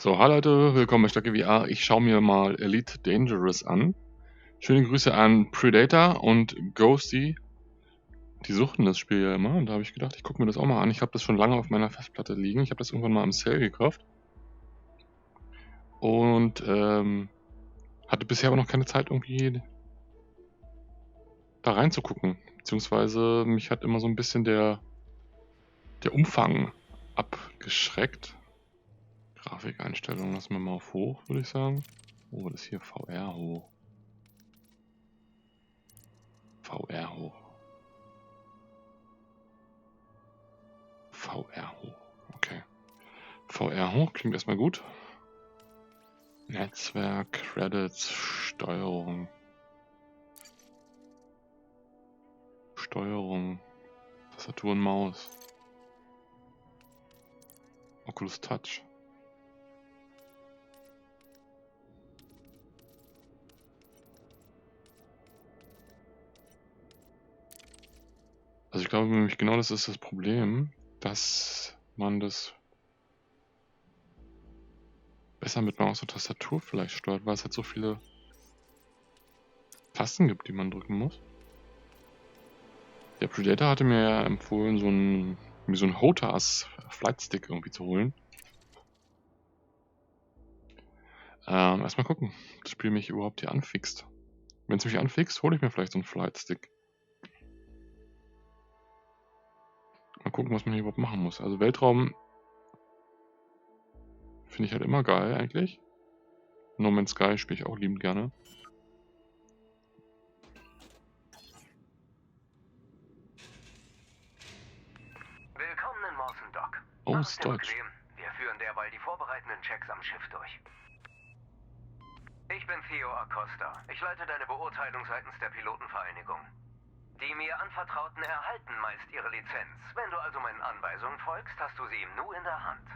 So, hi Leute, willkommen bei Stacke VR. Ich schaue mir mal Elite Dangerous an. Schöne Grüße an Predator und Ghosty. Die suchten das Spiel ja immer und da habe ich gedacht, ich gucke mir das auch mal an. Ich habe das schon lange auf meiner Festplatte liegen. Ich habe das irgendwann mal im Sale gekauft. Und hatte bisher aber noch keine Zeit irgendwie da reinzugucken. Beziehungsweise mich hat immer so ein bisschen der Umfang abgeschreckt. Grafikeinstellungen lassen wir mal auf hoch, würde ich sagen. Oh, das ist hier VR hoch. VR hoch. VR hoch. Okay. VR hoch klingt erstmal gut. Netzwerk, Credits, Steuerung. Steuerung. Tastatur und Maus. Oculus Touch. Also ich glaube nämlich genau das ist das Problem, dass man das besser mit Maus und Tastatur vielleicht steuert, weil es halt so viele Tasten gibt, die man drücken muss. Der Predator hatte mir ja empfohlen, so ein HOTAS Flight Stick irgendwie zu holen. Erstmal gucken, ob das Spiel mich überhaupt hier anfixt. Wenn es mich anfixt, hole ich mir vielleicht so einen Flight Stick. Mal gucken, was man hier überhaupt machen muss. Also Weltraum finde ich halt immer geil eigentlich. No Man's Sky spiele ich auch liebend gerne. Willkommen in Mawson Dock. Oh, Mach ist es dir Deutsch. bequem. Wir führen derweil die vorbereitenden Checks am Schiff durch. Ich bin Theo Acosta. Ich leite deine Beurteilung seitens der Pilotenvereinigung. Die mir Anvertrauten erhalten meist ihre Lizenz. Wenn du also meinen Anweisungen folgst, hast du sie im Nu in der Hand.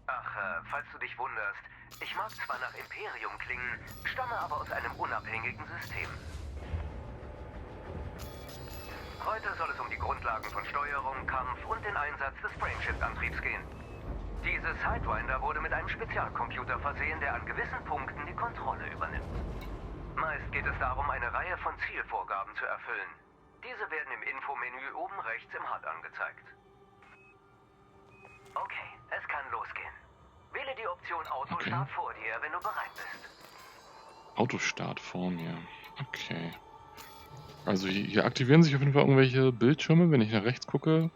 Ach, falls du dich wunderst, ich mag zwar nach Imperium klingen, stamme aber aus einem unabhängigen System. Heute soll es um die Grundlagen von Steuerung, Kampf und den Einsatz des Frameshift-Antriebs gehen. Diese Sidewinder wurde mit einem Spezialcomputer versehen, der an gewissen Punkten die Kontrolle übernimmt. Meist geht es darum, eine Reihe von Zielvorgaben zu erfüllen. Diese werden im Infomenü oben rechts im HUD angezeigt. Okay, es kann losgehen. Wähle die Option Autostart vor dir, wenn du bereit bist. Autostart vor mir. Okay. Also hier aktivieren sich auf jeden Fall irgendwelche Bildschirme, wenn ich nach rechts gucke.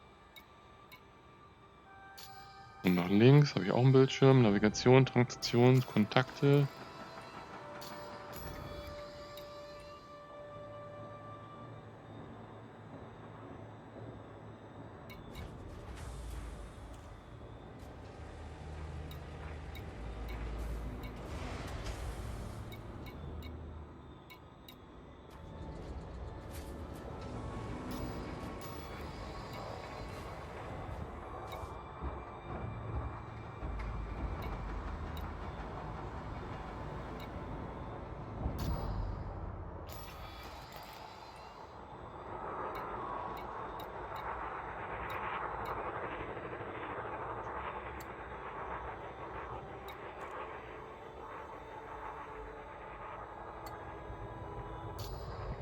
Und nach links habe ich auch einen Bildschirm. Navigation, Transaktion, Kontakte.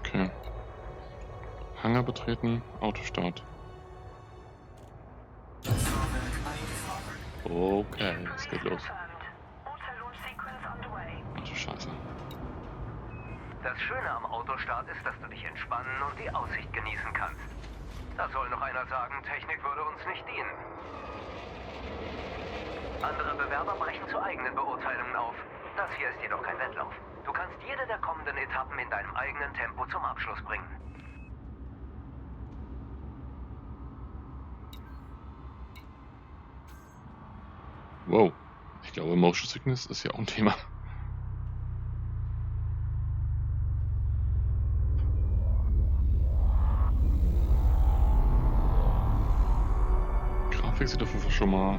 Okay. Hangar betreten, Autostart. Okay, es geht los. Ach du Scheiße. Das Schöne am Autostart ist, dass du dich entspannen und die Aussicht genießen kannst. Da soll noch einer sagen, Technik würde uns nicht dienen. Andere Bewerber brechen zu eigenen Beurteilungen auf. Das hier ist jedoch kein Wettlauf. Du kannst jede der kommenden Etappen in deinem eigenen Tempo zum Abschluss bringen. Wow. Ich glaube, Motion Sickness ist ja auch ein Thema. Grafik sieht auf jeden Fall schon mal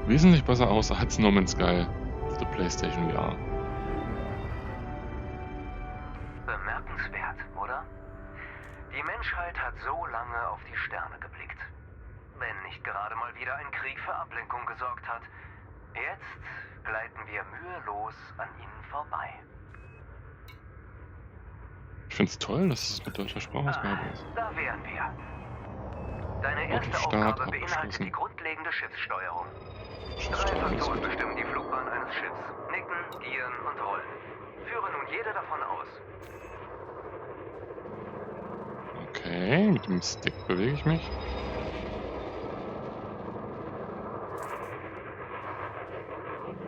wesentlich besser aus als No Man's Sky auf der PlayStation VR. Bemerkenswert, oder? Die Menschheit hat so lange auf die Sterne geblickt. wenn nicht gerade mal wieder ein Krieg für Ablenkung gesorgt hat. Jetzt gleiten wir mühelos an ihnen vorbei. Ich finde es toll, dass es mit deutscher Sprachausgabe ist. Da wären wir. Deine erste Autostart Aufgabe beinhaltet abgeschlossen. die grundlegende Schiffssteuerung. 3 Schiffssteuerung ist Faktoren gut. bestimmen die Flugbahn eines Schiffs. Nicken, Gieren und Rollen. Führe nun jede davon aus. Okay, mit dem Stick bewege ich mich.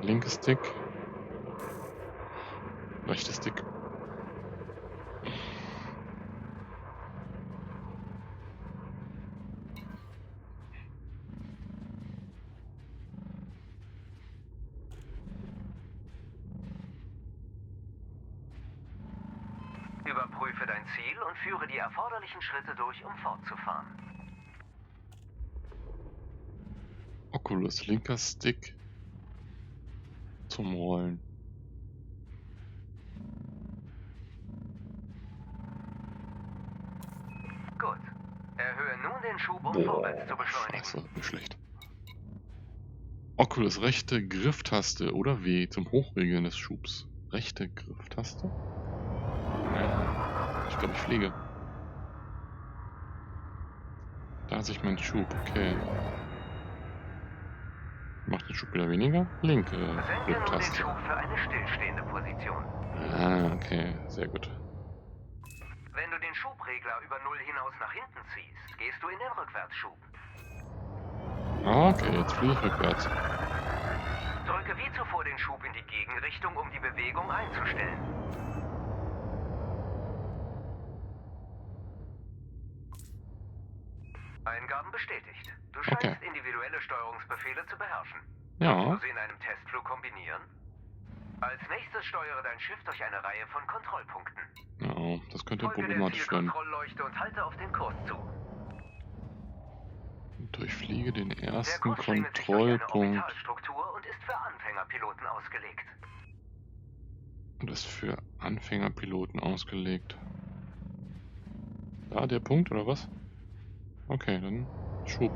Linker Stick. Rechter Stick. Überprüfe dein Ziel und führe die erforderlichen Schritte durch, um fortzufahren. Oculus, linker Stick zum Rollen. Gut. Erhöhe nun den Schub, um Boah, vorwärts zu beschleunigen. scheiße, nicht schlecht. Oculus, rechte Grifftaste oder W zum Hochregeln des Schubs. Rechte Grifftaste? Ja, ich glaube, ich fliege. Da sehe ich meinen Schub, okay. Macht den Schub wieder weniger? Linke Senke nun den Grifftaste. Schub für eine stillstehende Position. Ah, okay, sehr gut. Wenn du den Schubregler über 0 hinaus nach hinten ziehst, gehst du in den Rückwärtsschub. Okay, jetzt fliege ich rückwärts. Drücke wie zuvor den Schub in die Gegenrichtung, um die Bewegung einzustellen. Eingaben bestätigt. Du scheinst Okay. individuelle Steuerungsbefehle zu beherrschen. Ja, Kannst du sie in einem Testflug kombinieren? Als nächstes steuere dein Schiff durch eine Reihe von Kontrollpunkten. ja, das könnte Folge der problematisch werden. Zielkontrollleuchte und halte auf den Kurs zu. Durchfliege den Der ersten Kurs schlängelt sich durch eine Kontrollpunkt Orbitalstruktur und ist für Anfängerpiloten ausgelegt. und ist für Anfängerpiloten ausgelegt. Da der Punkt oder was? Okay, dann Schub.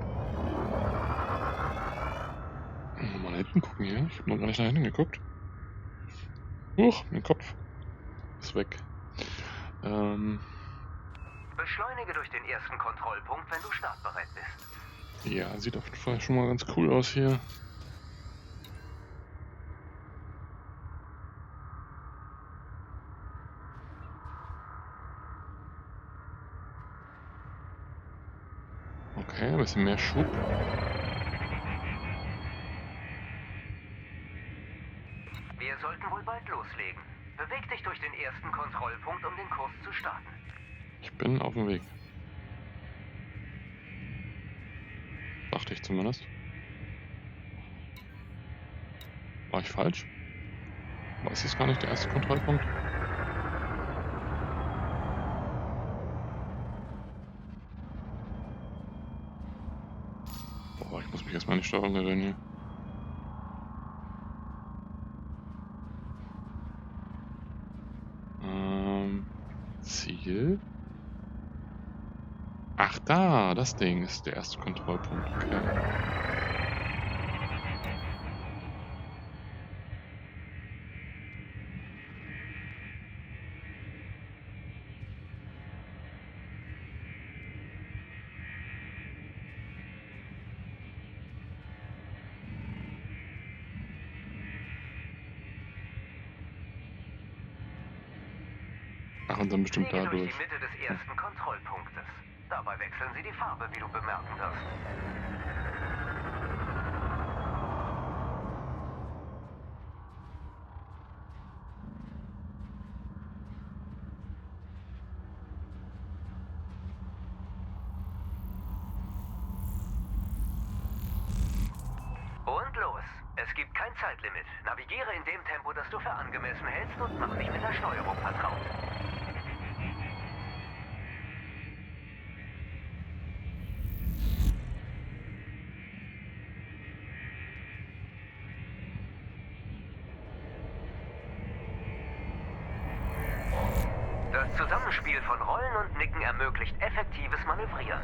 Mal nach hinten gucken hier. Ich habe noch gar nicht nach hinten geguckt. Huch, mein Kopf ist weg. Beschleunige durch den ersten Kontrollpunkt, wenn du startbereit bist. Ja, sieht auf jeden Fall schon mal ganz cool aus hier. Okay, ein bisschen mehr Schub. Wir sollten wohl bald loslegen. Beweg dich durch den ersten Kontrollpunkt, um den Kurs zu starten. Ich bin auf dem Weg. Dachte ich zumindest. War ich falsch? War es jetzt gar nicht der erste Kontrollpunkt? Boah, ich muss mich erstmal an die Steuerung gewöhnen hier. Ziel? Ach da, das Ding ist der erste Kontrollpunkt. Okay. Ach, und dann bestimmt Fliege durch dadurch. die Mitte des ersten Kontrollpunktes. Dabei wechseln sie die Farbe, wie du bemerken wirst. Und los. Es gibt kein Zeitlimit. Navigiere in dem Tempo, das du für angemessen hältst und mach dich mit der Steuerung vertraut. Das Zusammenspiel von Rollen und Nicken ermöglicht effektives Manövrieren.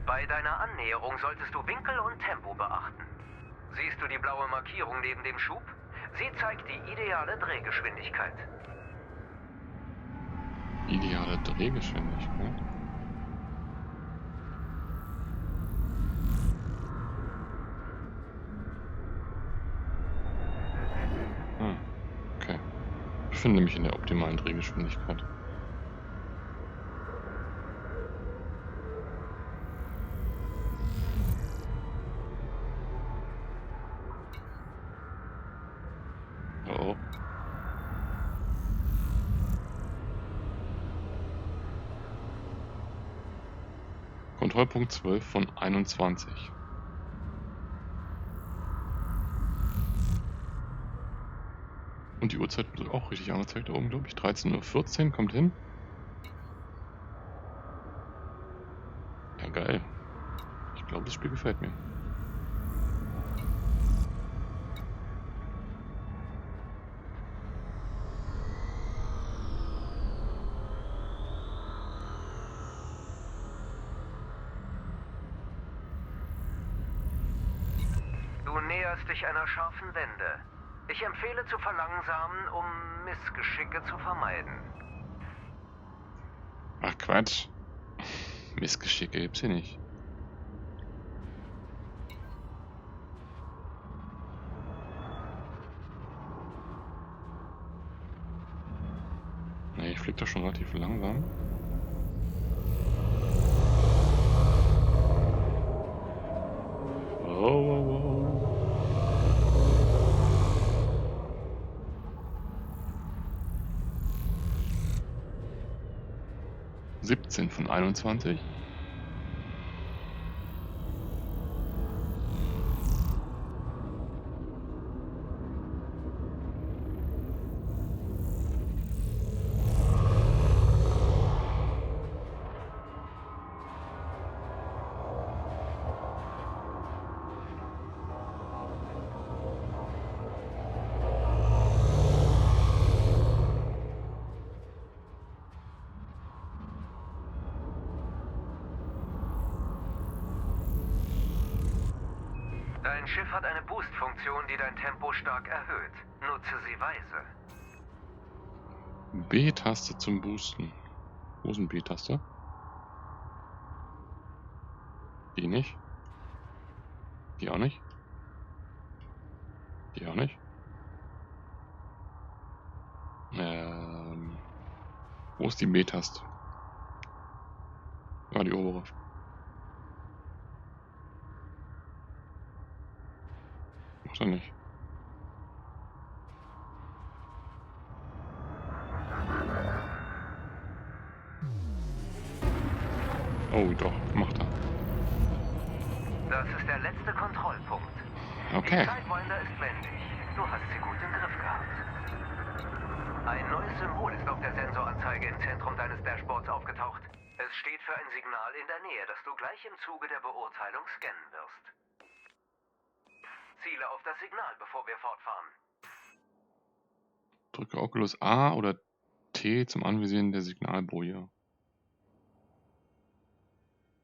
Bei deiner Annäherung solltest du Winkel und Tempo beachten. Siehst du die blaue Markierung neben dem Schub? Sie zeigt die ideale Drehgeschwindigkeit. Ideale Drehgeschwindigkeit. Okay. Ich befinde mich in der optimalen Drehgeschwindigkeit. Oh. Kontrollpunkt 12 von 21. Und die Uhrzeit wird auch richtig angezeigt da oben, glaube ich. 13:14 Uhr kommt hin. Ja, geil. Ich glaube, das Spiel gefällt mir. Du näherst dich einer scharfen Wende. Ich empfehle zu verlangsamen, um Missgeschicke zu vermeiden. Ach, Quatsch. Missgeschicke gibt's hier nicht. Nee, ich flieg doch schon relativ langsam. Oh. 17 von 21. Dein Schiff hat eine Boost-Funktion, die dein Tempo stark erhöht. Nutze sie weise. B-Taste zum Boosten. Wo ist eine B-Taste? Die nicht. Die auch nicht. Die auch nicht. Wo ist die B-Taste? Ah, die obere. Macht er nicht. Oh, doch, macht er. Das ist der letzte Kontrollpunkt. Okay. Die Sidewinder ist wendig. Du hast sie gut im Griff gehabt. Ein neues Symbol ist auf der Sensoranzeige im Zentrum deines Dashboards aufgetaucht. Es steht für ein Signal in der Nähe, das du gleich im Zuge der Beurteilung scannen wirst. Ziele auf das Signal, bevor wir fortfahren. Drücke Oculus A oder T zum Anvisieren der Signalboje.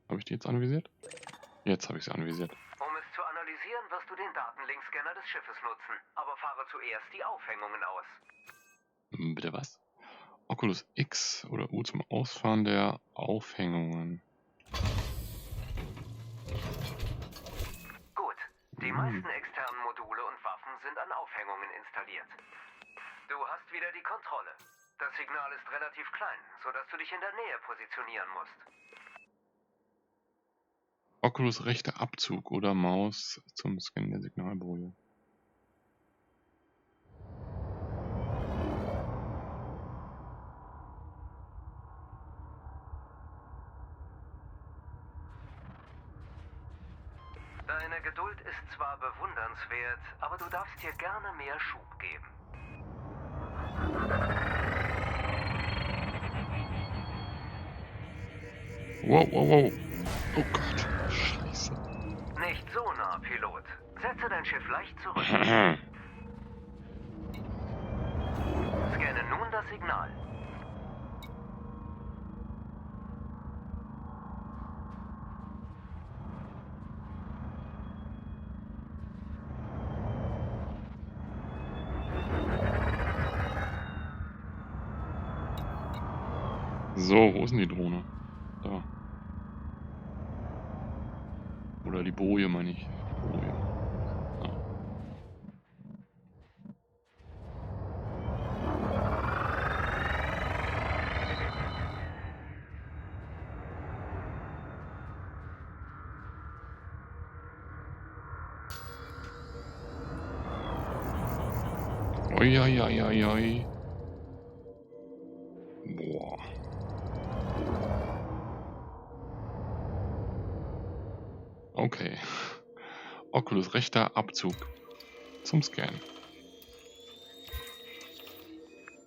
Habe ich die jetzt anvisiert? Jetzt habe ich sie anvisiert. Um es zu analysieren, wirst du den Datenlinkscanner des Schiffes nutzen. Aber fahre zuerst die Aufhängungen aus. Bitte was? Oculus X oder U zum Ausfahren der Aufhängungen. Gut. Die meisten externen Module und Waffen sind an Aufhängungen installiert. Du hast wieder die Kontrolle. Das Signal ist relativ klein, sodass du dich in der Nähe positionieren musst. Oculus rechter Abzug oder Maus zum Scannen der Signalboje. Deine Geduld ist zwar bewundernswert, aber du darfst dir gerne mehr Schub geben. Wow. Oh Gott, scheiße. Nicht so nah, Pilot. Setze dein Schiff leicht zurück. Scanne nun das Signal. So, wo ist denn die Drohne? Da. Oder die Boje, meine ich. Boje. Ah. Oi, oi, oi, oi, oi. Boah. Okay. Oculus rechter Abzug zum Scan.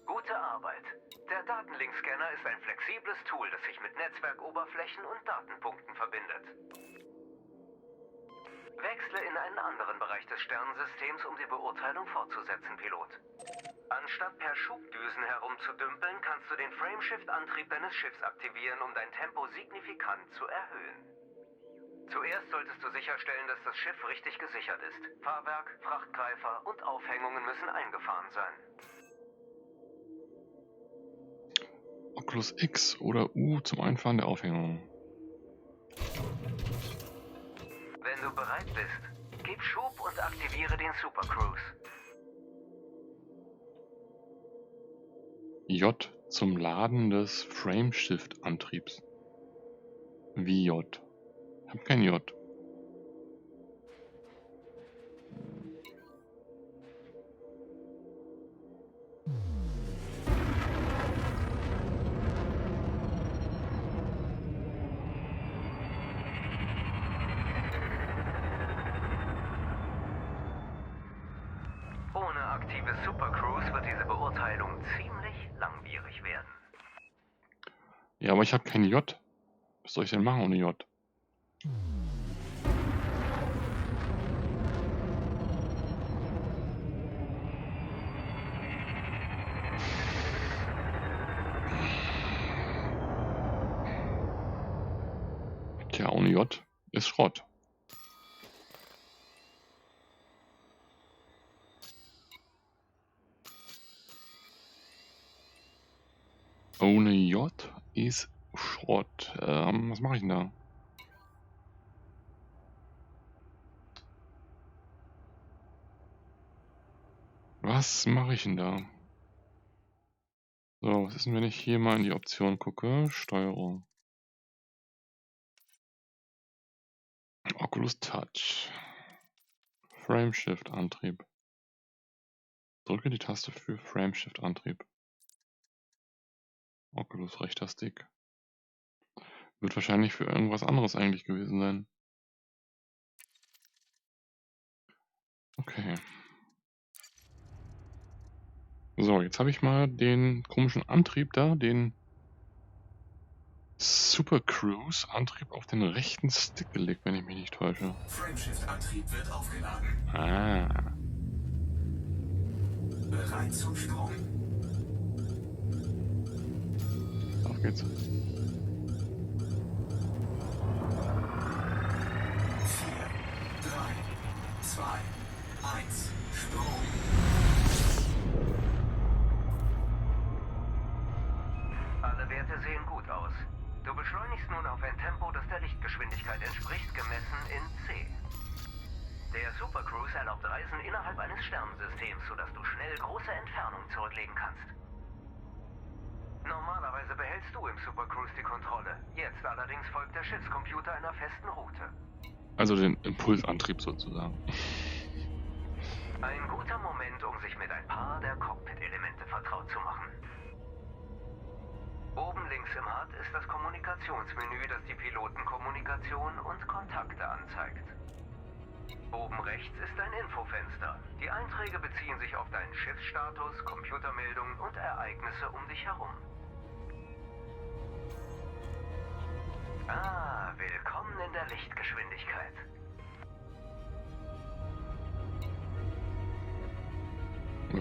Gute Arbeit. Der Datenlink-Scanner ist ein flexibles Tool, das sich mit Netzwerkoberflächen und Datenpunkten verbindet. Wechsle in einen anderen Bereich des Sternensystems, um die Beurteilung fortzusetzen, Pilot. Anstatt per Schubdüsen herumzudümpeln, kannst du den Frameshift-Antrieb deines Schiffs aktivieren, um dein Tempo signifikant zu erhöhen. Zuerst solltest du sicherstellen, dass das Schiff richtig gesichert ist. Fahrwerk, Frachtgreifer und Aufhängungen müssen eingefahren sein. Oculus X oder U zum Einfahren der Aufhängung. Wenn du bereit bist, gib Schub und aktiviere den Super Cruise. J zum Laden des Frameshift-Antriebs. Wie J? Ich hab kein J. Ohne aktive Super Cruise wird diese Beurteilung ziemlich langwierig werden. Ja, aber ich habe kein J. Was soll ich denn machen ohne J? Tja, ohne J ist Schrott. Ohne J ist Schrott. Was mache ich denn da? Was mache ich denn da? So, was ist denn, wenn ich hier mal in die Option gucke? Steuerung. Oculus Touch. Frameshift-Antrieb. Drücke die Taste für Frameshift-Antrieb. Oculus rechter Stick. Wird wahrscheinlich für irgendwas anderes eigentlich gewesen sein. Okay. So, jetzt habe ich mal den komischen Antrieb da, den Super Cruise Antrieb auf den rechten Stick gelegt, wenn ich mich nicht täusche. Frameshift-Antrieb wird aufgeladen. Ah. Bereit zum Sprung. Auf geht's. 4, 3, 2, 1, Sprung. Alle Werte sehen gut aus. Du beschleunigst nun auf ein Tempo, das der Lichtgeschwindigkeit entspricht, gemessen in c. Der Super Cruise erlaubt Reisen innerhalb eines Sternensystems, sodass du schnell große Entfernungen zurücklegen kannst. Normalerweise behältst du im Super Cruise die Kontrolle. Jetzt allerdings folgt der Schiffscomputer einer festen Route. Also den Impulsantrieb sozusagen. Ein guter Moment, um sich mit ein paar der Cockpit-Elemente vertraut zu machen. Oben links im HUD ist das Kommunikationsmenü, das die Pilotenkommunikation und Kontakte anzeigt. Oben rechts ist ein Infofenster. Die Einträge beziehen sich auf deinen Schiffsstatus, Computermeldungen und Ereignisse um dich herum. Ah, willkommen in der Lichtgeschwindigkeit.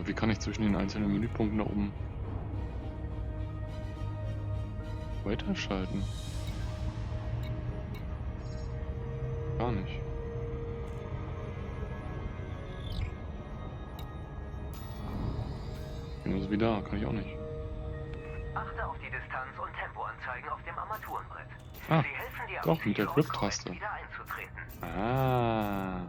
Wie kann ich zwischen den einzelnen Menüpunkten da oben weiterschalten? Gar nicht. Genauso wie da, kann ich auch nicht. Achte auf die Distanz- und Tempoanzeigen auf dem Armaturenbrett. Ah, Sie helfen dir am doch, mit der Ziel, Grip-Taste. korrekt wieder einzutreten. Ah.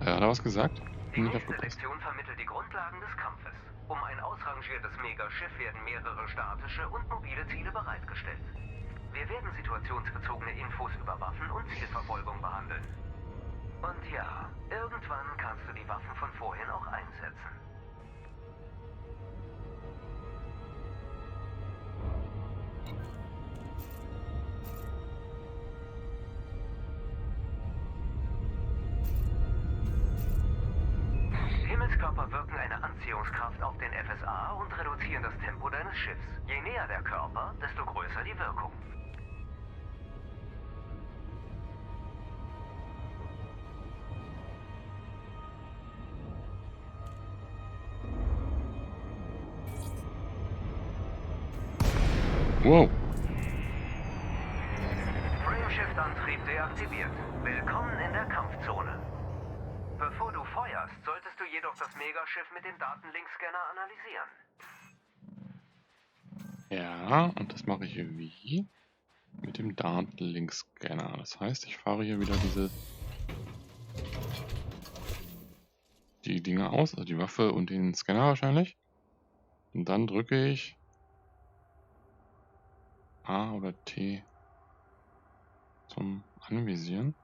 Hat er was gesagt? Die Nicht nächste aufgepasst. Lektion vermittelt die Grundlagen des Kampfes. Um ein ausrangiertes Megaschiff werden mehrere statische und mobile Ziele bereitgestellt. Wir werden situationsbezogene Infos über Waffen und Zielverfolgung behandeln. Und ja, irgendwann kannst du die Waffen von vorhin auch einsetzen. Himmelskörper wirken eine Anziehungskraft auf den FSA und reduzieren das Tempo deines Schiffs. Je näher der Körper, desto größer die Wirkung. Wow. Frameshift-Antrieb deaktiviert. Willkommen in der Kampfzone. Bevor du feuerst, solltest du jedoch das Megaschiff mit dem Datenlinkscanner analysieren. Ja, und das mache ich wie? Mit dem Datenlinkscanner. Das heißt, ich fahre hier wieder die Dinge aus, also die Waffe und den Scanner wahrscheinlich. Und dann drücke ich A oder T zum Anvisieren.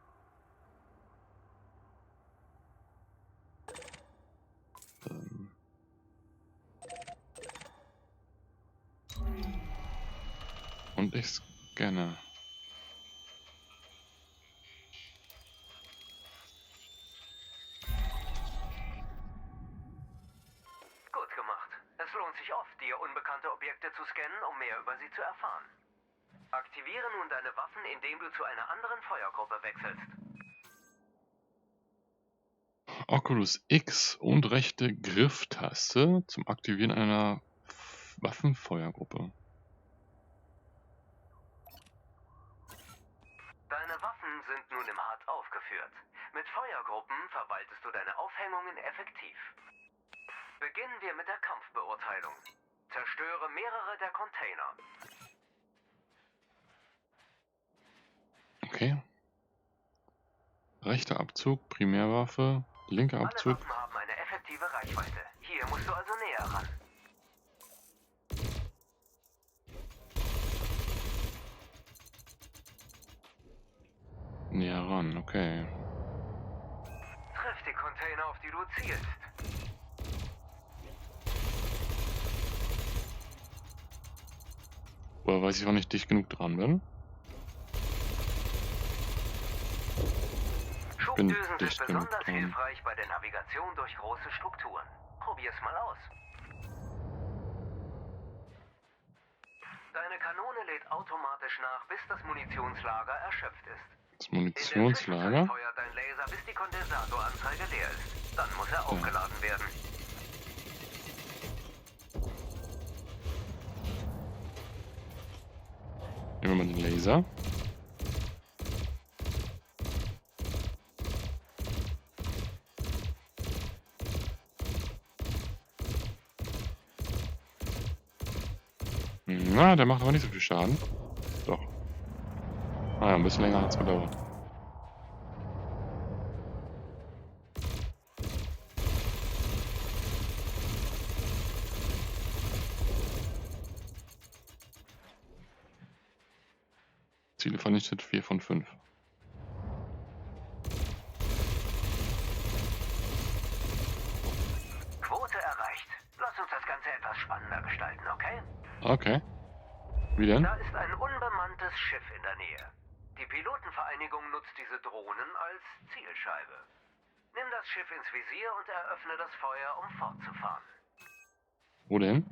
Und ich scanne. Gut gemacht. Es lohnt sich oft, dir unbekannte Objekte zu scannen, um mehr über sie zu erfahren. Aktiviere nun deine Waffen, indem du zu einer anderen Feuergruppe wechselst. Oculus X und rechte Grifftaste zum Aktivieren einer Waffenfeuergruppe. Deine Waffen sind nun im HUD aufgeführt. Mit Feuergruppen verwaltest du deine Aufhängungen effektiv. Beginnen wir mit der Kampfbeurteilung. Zerstöre mehrere der Container. Okay. Rechter Abzug, Primärwaffe, linker Alle Abzug. Waffen haben eine effektive Reichweite. Hier musst du also näher ran. Näher ran, okay. Triff die Container, auf die du zielst. Woher weiß ich, wann ich dicht genug dran bin? bin Schubdüsen dicht sind genug besonders dran. hilfreich bei der Navigation durch große Strukturen. Probier's mal aus. Deine Kanone lädt automatisch nach, bis das Munitionslager erschöpft ist. Das In der Munitionslager. Zwischenzeit feuert dein Laser, bis die Kondensatoranzeige leer ist. Dann muss er aufgeladen werden. Nehmen wir mal den Laser. Na, der macht aber nicht so viel Schaden. Doch. Ah ja, ein bisschen länger hat es gedauert. Ziele vernichtet 4 von 5. Quote erreicht. Lass uns das Ganze etwas spannender gestalten, okay? Okay. Wie denn? Da ist ein unbemanntes Schiff in der Nähe. Die Pilotenvereinigung nutzt diese Drohnen als Zielscheibe. Nimm das Schiff ins Visier und eröffne das Feuer, um fortzufahren. Wo denn?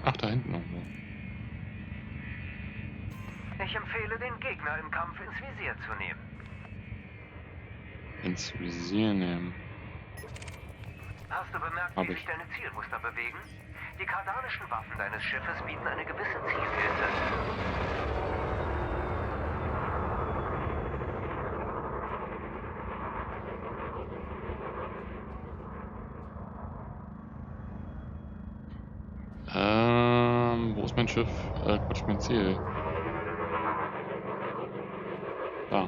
Ach, da hinten irgendwo. Ich empfehle, den Gegner im Kampf ins Visier zu nehmen. Ins Visier nehmen. Hast du bemerkt, Hab wie ich. sich deine Zielmuster bewegen? Die kardanischen Waffen deines Schiffes bieten eine gewisse Zielhilfe. mein Schiff, Quatsch, mein Ziel. Da.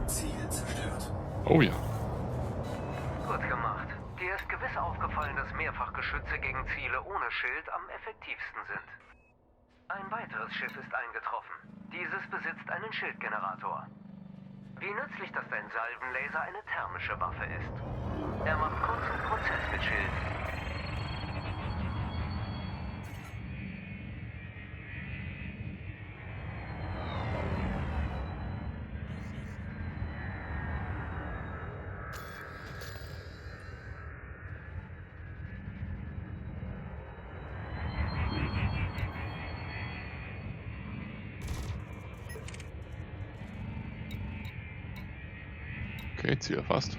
Ziel zerstört. Oh ja. Gut gemacht. Dir ist gewiss aufgefallen, dass Mehrfachgeschütze gegen Ziele ohne Schild am effektivsten sind. Ein weiteres Schiff ist eingetroffen. Dieses besitzt einen Schildgenerator. Wie nützlich, dass dein Salvenlaser eine thermische Waffe ist. Er macht kurzen Prozess mit Schild. Okay, Ziel erfasst.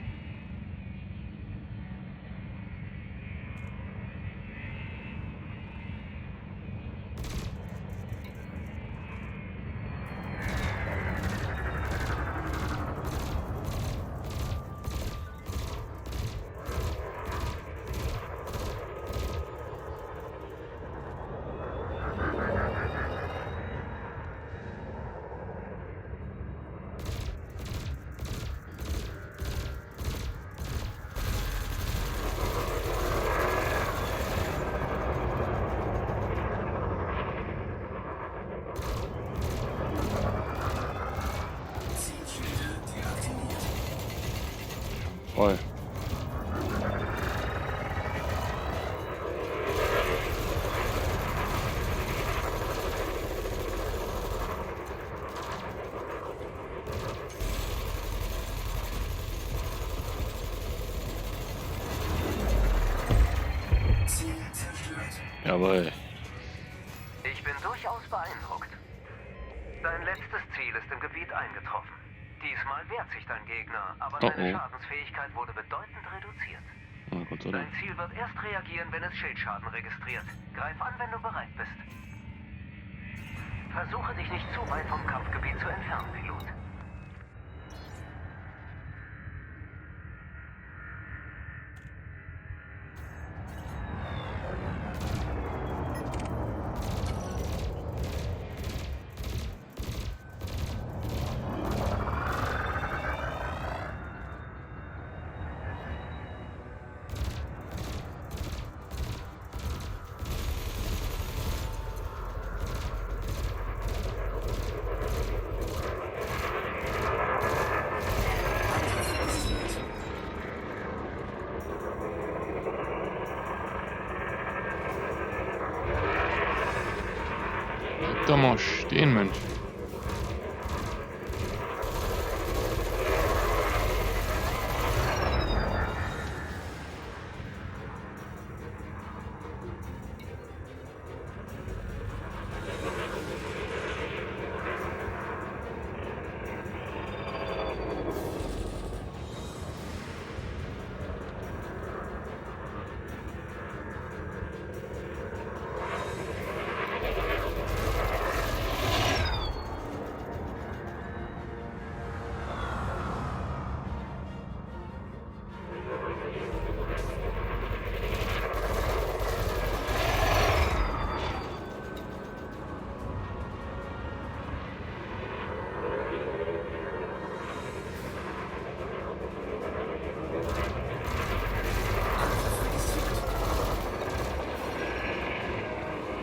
Zielschilde deaktiviert. Voll. Ziel zerstört. Jawohl. Ich bin durchaus beeindruckt. Dein letztes Ziel ist im Gebiet eingetroffen. Diesmal wehrt sich dein Gegner, aber Oh seine oh. Schadensfähigkeit wurde bedeutend reduziert. Na Gott sei Dein Dank. Ziel wird erst reagieren, wenn es Schildschaden registriert. Greif an, wenn du bereit bist. Versuche dich nicht zu weit vom Kampfgebiet zu entfernen, Pilot. Bleib doch mal stehen, Mensch.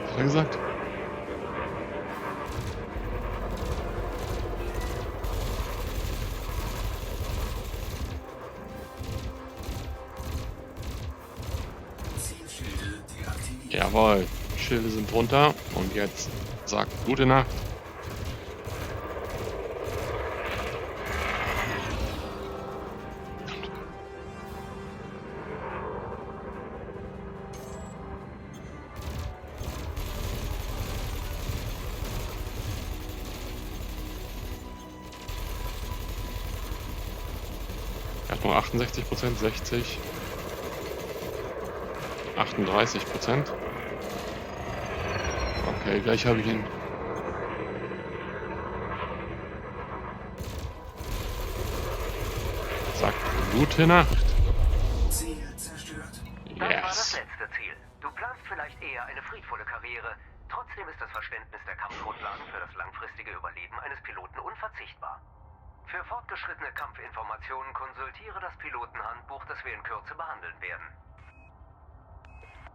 Was hat er gesagt? Zielschilde deaktiviert. Jawohl. Schilde sind runter. Und jetzt sagt gute Nacht. Oh, 68%, 60. 38%. Okay, gleich habe ich ihn. Sagt gute Nacht. Ziel zerstört. Das war das Yes. letzte Ziel. Du planst vielleicht eher eine friedvolle Karriere. Trotzdem ist das Verständnis der Kampfgrundlagen für das langfristige Überleben eines Piloten unverzichtbar. Für fortgeschrittene Kampfinformationen konsultiere das Pilotenhandbuch, das wir in Kürze behandeln werden.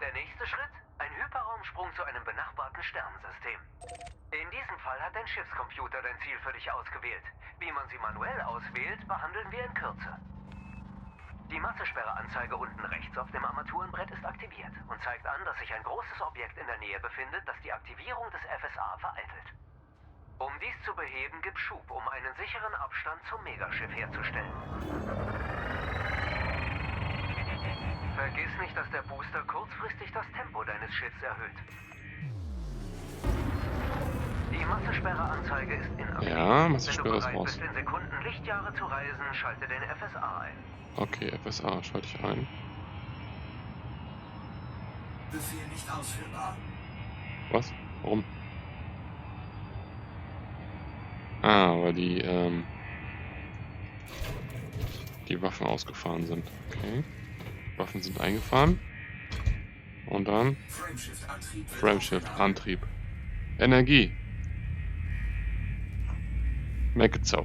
Der nächste Schritt? Ein Hyperraumsprung zu einem benachbarten Sternensystem. In diesem Fall hat dein Schiffscomputer dein Ziel für dich ausgewählt. Wie man sie manuell auswählt, behandeln wir in Kürze. Die Massesperreanzeige unten rechts auf dem Armaturenbrett ist aktiviert und zeigt an, dass sich ein großes Objekt in der Nähe befindet, das die Aktivierung des FSA vereitelt. Um dies zu beheben, gib Schub, um einen sicheren Abstand zum Megaschiff herzustellen. Vergiss nicht, dass der Booster kurzfristig das Tempo deines Schiffs erhöht. Die Massesperreanzeige ist inaktiv. Ja, Massesperre Wenn ist du bereit raus. bist, in Sekunden Lichtjahre zu reisen, schalte den FSA ein. Okay, FSA schalte ich ein. Befehl nicht ausführbar. Was? Warum? Ah, weil die Waffen ausgefahren sind. Okay. Waffen sind eingefahren. Und dann Frameshift-Antrieb. Frameshift-Antrieb. Energie. Make it so.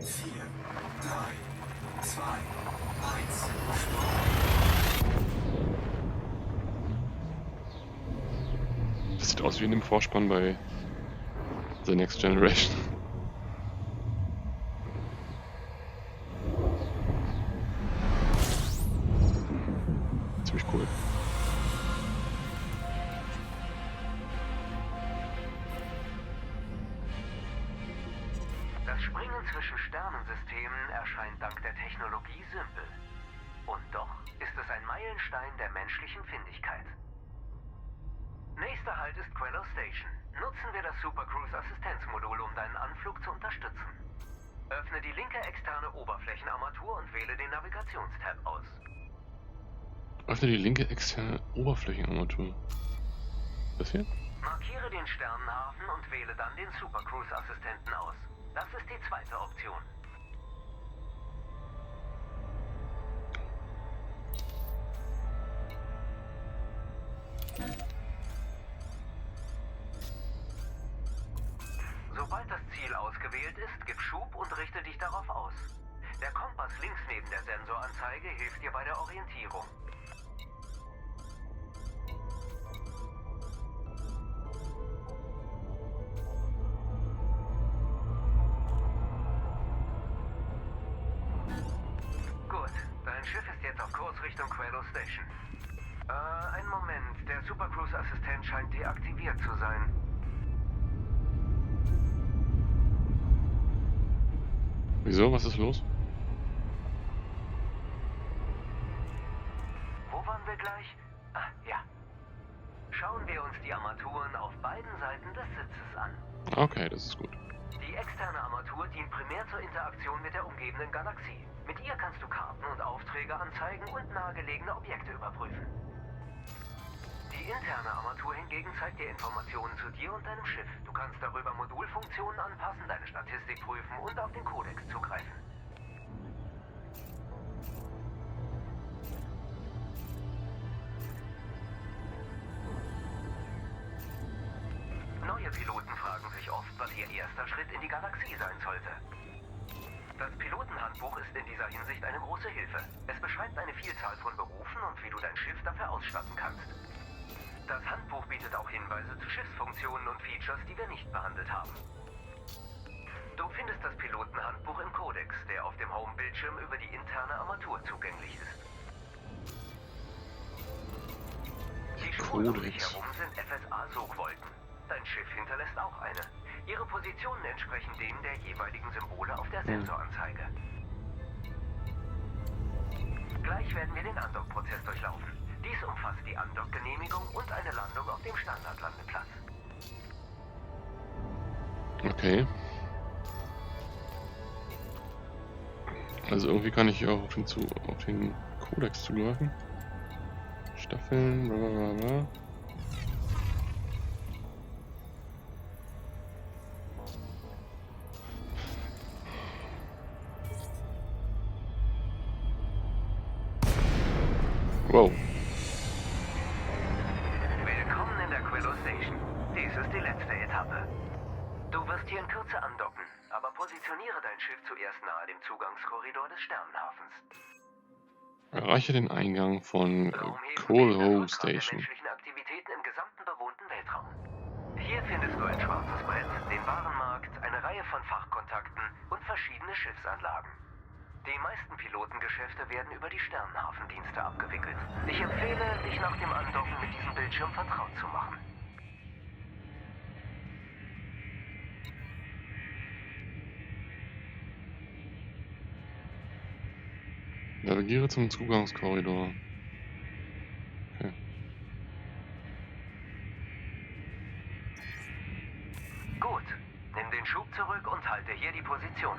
Vier, drei, zwei, eins. Das sieht aus wie in dem Vorspann bei The Next Generation. Ziemlich cool. Das Springen zwischen Sternensystemen erscheint dank der Technologie simpel. Und doch ist es ein Meilenstein der menschlichen Findigkeit. Nächster Halt ist Quello Station. Nutzen wir das Super Cruise Assistenzmodul, um deinen Anflug zu unterstützen. Öffne die linke externe Oberflächenarmatur und wähle den Navigationstab aus. Öffne die linke externe Oberflächenarmatur. Das hier? Markiere den Sternenhafen und wähle dann den Super Cruise Assistenten aus. Das ist die zweite Option. Sobald das Ziel ausgewählt ist, gib Schub und richte dich darauf aus. Der Kompass links neben der Sensoranzeige hilft dir bei der Orientierung. Gut, dein Schiff ist jetzt auf Kurs Richtung Quello Station. Einen Moment, der Super Cruise Assistent scheint deaktiviert zu sein. Wieso? Was ist los? Wo waren wir gleich? Ah, ja. Schauen wir uns die Armaturen auf beiden Seiten des Sitzes an. Okay, das ist gut. Die externe Armatur dient primär zur Interaktion mit der umgebenden Galaxie. Mit ihr kannst du Karten und Aufträge anzeigen und nahegelegene Objekte überprüfen. Die interne Armatur hingegen zeigt dir Informationen zu dir und deinem Schiff. Du kannst darüber Modulfunktionen anpassen, deine Statistik prüfen und auf den Kodex zugreifen. Neue Piloten fragen sich oft, was ihr erster Schritt in die Galaxie sein sollte. Das Pilotenhandbuch ist in dieser Hinsicht eine große Hilfe. Es beschreibt eine Vielzahl von Berufen und wie du dein Schiff dafür ausstatten kannst. Das Handbuch bietet auch Hinweise zu Schiffsfunktionen und Features, die wir nicht behandelt haben. Du findest das Pilotenhandbuch im Kodex, der auf dem Home-Bildschirm über die interne Armatur zugänglich ist. Die Spuren um dich herum sind FSA-Sogwolken. Dein Schiff hinterlässt auch eine. Ihre Positionen entsprechen denen der jeweiligen Symbole auf der Sensoranzeige. Gleich werden wir den Andock-Prozess durchlaufen. Dies umfasst die Andock-Genehmigung und eine Landung auf dem Standardlandeplatz. Okay. Also irgendwie kann ich hier auch auf den Kodex zugreifen. Staffeln, blablabla. Wow. Willkommen in der Quillo Station. Dies ist die letzte Etappe. Du wirst hier in Kürze andocken, aber positioniere dein Schiff zuerst nahe dem Zugangskorridor des Sternenhafens. Erreiche den Eingang von Raumhäfen Coal bilden das Hole Rückgrat der Station. menschlichen Aktivitäten im gesamten bewohnten Weltraum. Hier findest du ein schwarzes Brett, den Warenmarkt, eine Reihe von Fachkontakten und verschiedene Schiffsanlagen. Die meisten Pilotengeschäfte werden über die Sternenhafendienste abgewickelt. Ich empfehle, dich nach dem Andocken mit diesem Bildschirm vertraut zu machen. Navigiere zum Zugangskorridor. Okay. Gut, nimm den Schub zurück und halte hier die Position.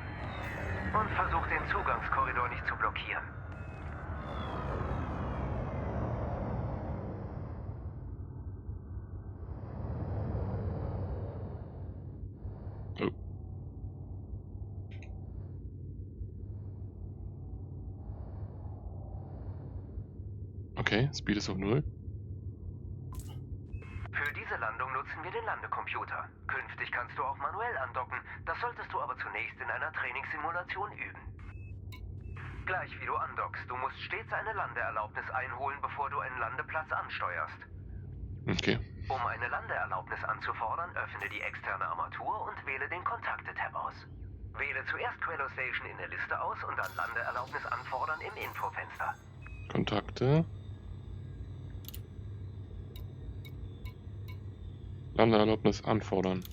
Und versuch den Zugangskorridor nicht zu blockieren. Oh. Okay, Speed ist auf 0. Für diese Landung nutzen wir den Landecomputer. Künftig kannst du auch manuell andocken. Das solltest du aber zunächst in einer Trainingssimulation üben. Gleich wie du andockst, du musst stets eine Landeerlaubnis einholen, bevor du einen Landeplatz ansteuerst. Okay. Um eine Landeerlaubnis anzufordern, öffne die externe Armatur und wähle den Kontakte-Tab aus. Wähle zuerst Quello Station in der Liste aus und dann Landeerlaubnis anfordern im Infofenster. Kontakte. Landeerlaubnis anfordern.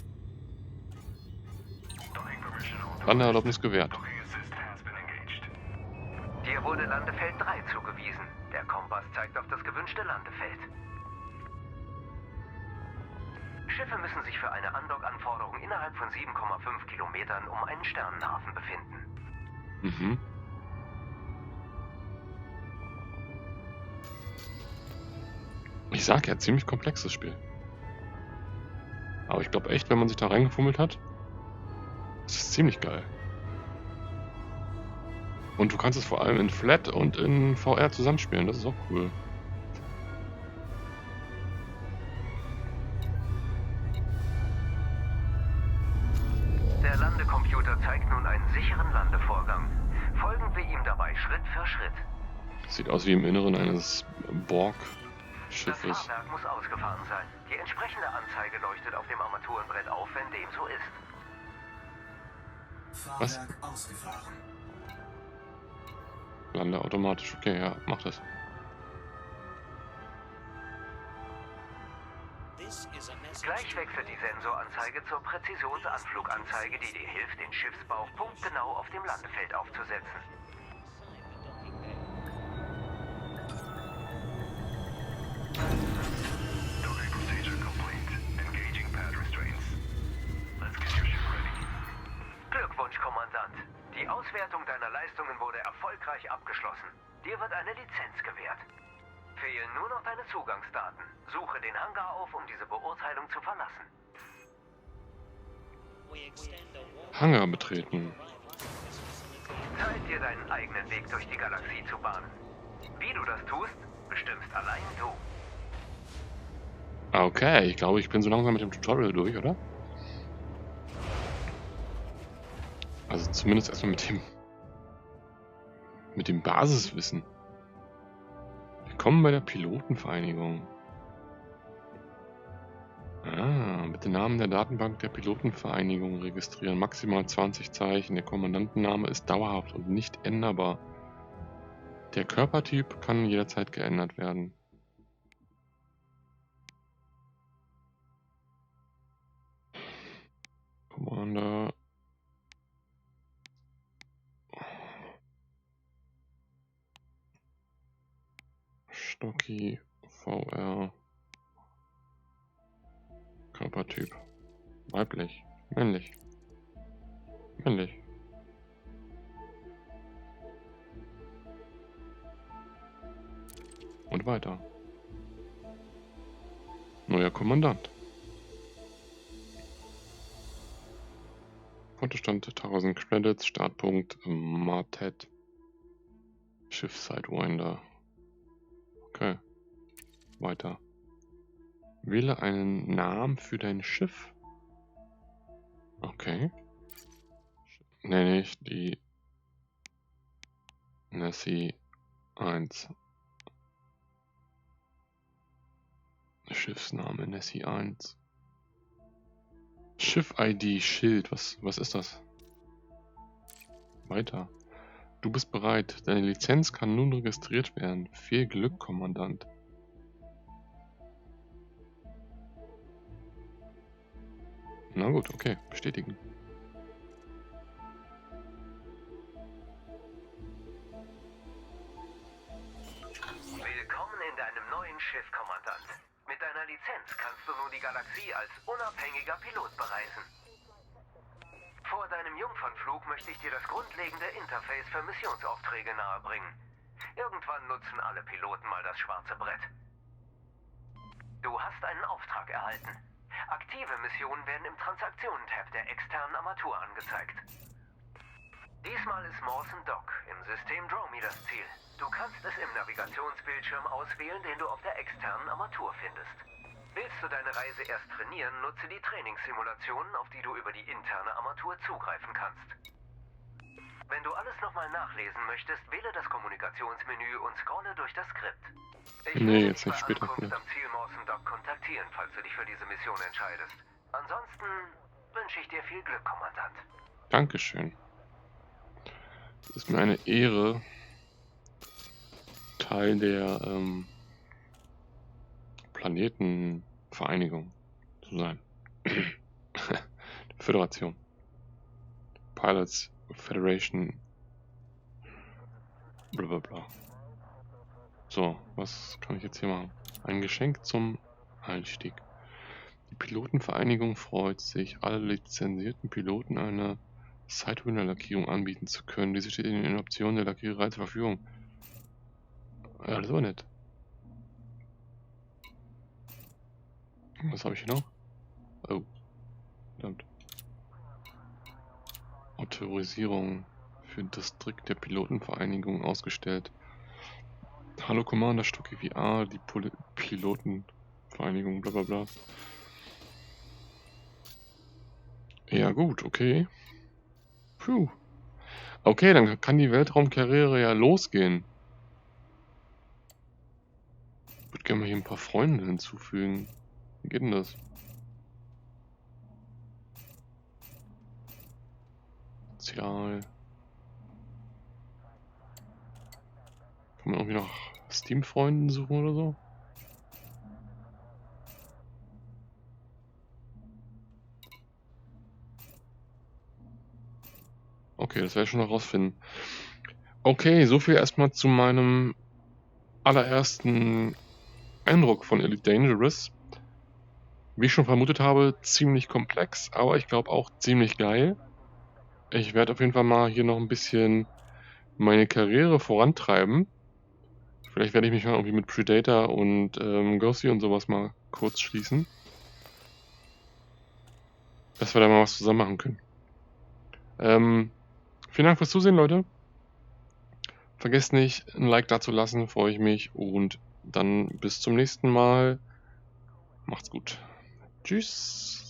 Landeerlaubnis gewährt. Dir wurde Landefeld 3 zugewiesen. Der Kompass zeigt auf das gewünschte Landefeld. Schiffe müssen sich für eine Andockanforderung innerhalb von 7,5 Kilometern um einen Sternenhafen befinden. Mhm. Ich sag ja, ziemlich komplexes Spiel. Aber ich glaube echt, wenn man sich da reingefummelt hat, ist es ziemlich geil. Und du kannst es vor allem in Flat und in VR zusammenspielen, das ist auch cool. Der Landecomputer zeigt nun einen sicheren Landevorgang. Folgen wir ihm dabei Schritt für Schritt. Das sieht aus wie im Inneren eines Das Borg-Schiffes. Fahrwerk muss ausgefahren sein. Die entsprechende Anzeige leuchtet auf dem Armaturenbrett auf, wenn dem so ist. Fahrwerk ausgefahren. Lande automatisch. Okay, ja, mach das. Gleich wechselt die Sensoranzeige zur Präzisionsanfluganzeige, die dir hilft, den Schiffsbauch punktgenau auf dem Landefeld aufzusetzen. Glückwunsch, Kommandant. Die Auswertung deiner Leistungen wurde erfolgreich abgeschlossen. Dir wird eine Lizenz gewährt. Fehlen nur noch deine Zugangsdaten. Suche den Hangar auf, um diese Beurteilung zu verlassen. Hangar betreten. Zeit dir deinen eigenen Weg durch die Galaxie zu bahnen. Wie du das tust, bestimmst allein du. Okay, ich glaube, ich bin so langsam mit dem Tutorial durch, oder? Also zumindest erstmal mit dem Basiswissen. Willkommen bei der Pilotenvereinigung. Mit dem Namen der Datenbank der Pilotenvereinigung registrieren. Maximal 20 Zeichen. Der Kommandantenname ist dauerhaft und nicht änderbar. Der Körpertyp kann jederzeit geändert werden. Commander. Stocki VR. Körpertyp. Weiblich. Männlich. Männlich. Und weiter. Neuer Kommandant. Kontostand 1000 Credits, Startpunkt Martet. Schiff Sidewinder. Okay. Weiter. Wähle einen Namen für dein Schiff. Okay. Nenne ich die Nessie 1. Schiffsname Nessie 1. Schiff-ID Schild. Was ist das? Weiter. Du bist bereit. Deine Lizenz kann nun registriert werden. Viel Glück, Kommandant. Na gut, okay. Bestätigen. Willkommen in deinem neuen Schiff, Kommandant. Mit deiner Lizenz kannst du nun die Galaxie als unabhängiger Pilot bereisen. Vor deinem Jungfernflug möchte ich dir das grundlegende Interface für Missionsaufträge nahebringen. Irgendwann nutzen alle Piloten mal das schwarze Brett. Du hast einen Auftrag erhalten. Aktive Missionen werden im Transaktionen-Tab der externen Armatur angezeigt. Diesmal ist Mawson Dock im System Dromi das Ziel. Du kannst es im Navigationsbildschirm auswählen, den du auf der externen Armatur findest. Willst du deine Reise erst trainieren, nutze die Trainingssimulationen, auf die du über die interne Armatur zugreifen kannst. Wenn du alles nochmal nachlesen möchtest, wähle das Kommunikationsmenü und scrolle durch das Skript. Ich werde dich bei Ankunft am Ziel Mawson Dock kontaktieren, falls du dich für diese Mission entscheidest. Ansonsten wünsche ich dir viel Glück, Kommandant. Dankeschön. Es ist mir eine Ehre, Teil der Planetenvereinigung zu sein. Föderation. Pilots Federation. Blablabla. So, was kann ich jetzt hier machen? Ein Geschenk zum Einstieg. Die Pilotenvereinigung freut sich, alle lizenzierten Piloten eine Sidewinder-Lackierung anbieten zu können. Diese steht in den Optionen der Lackiererei zur Verfügung. Ja, das war nett. Was habe ich hier noch? Oh. Verdammt. Autorisierung für Distrikt der Pilotenvereinigung ausgestellt. Hallo Commander, Stocki VR, die Pilotenvereinigung, bla bla bla. Ja gut, okay. Puh. Okay, dann kann die Weltraumkarriere ja losgehen. Ich würde gerne mal hier ein paar Freunde hinzufügen. Wie geht denn das? Sozial. Kann man irgendwie nach Steam-Freunden suchen oder so? Okay, das werde ich schon noch rausfinden. Okay, so viel erstmal zu meinem allerersten Eindruck von Elite Dangerous. Wie ich schon vermutet habe, ziemlich komplex, aber ich glaube auch ziemlich geil. Ich werde auf jeden Fall mal hier noch ein bisschen meine Karriere vorantreiben. Vielleicht werde ich mich mal irgendwie mit Predator und Ghosty und sowas mal kurz schließen. Dass wir da mal was zusammen machen können. Vielen Dank fürs Zusehen, Leute. Vergesst nicht, ein Like da zu lassen, freue ich mich. Und dann bis zum nächsten Mal. Macht's gut. Tschüss.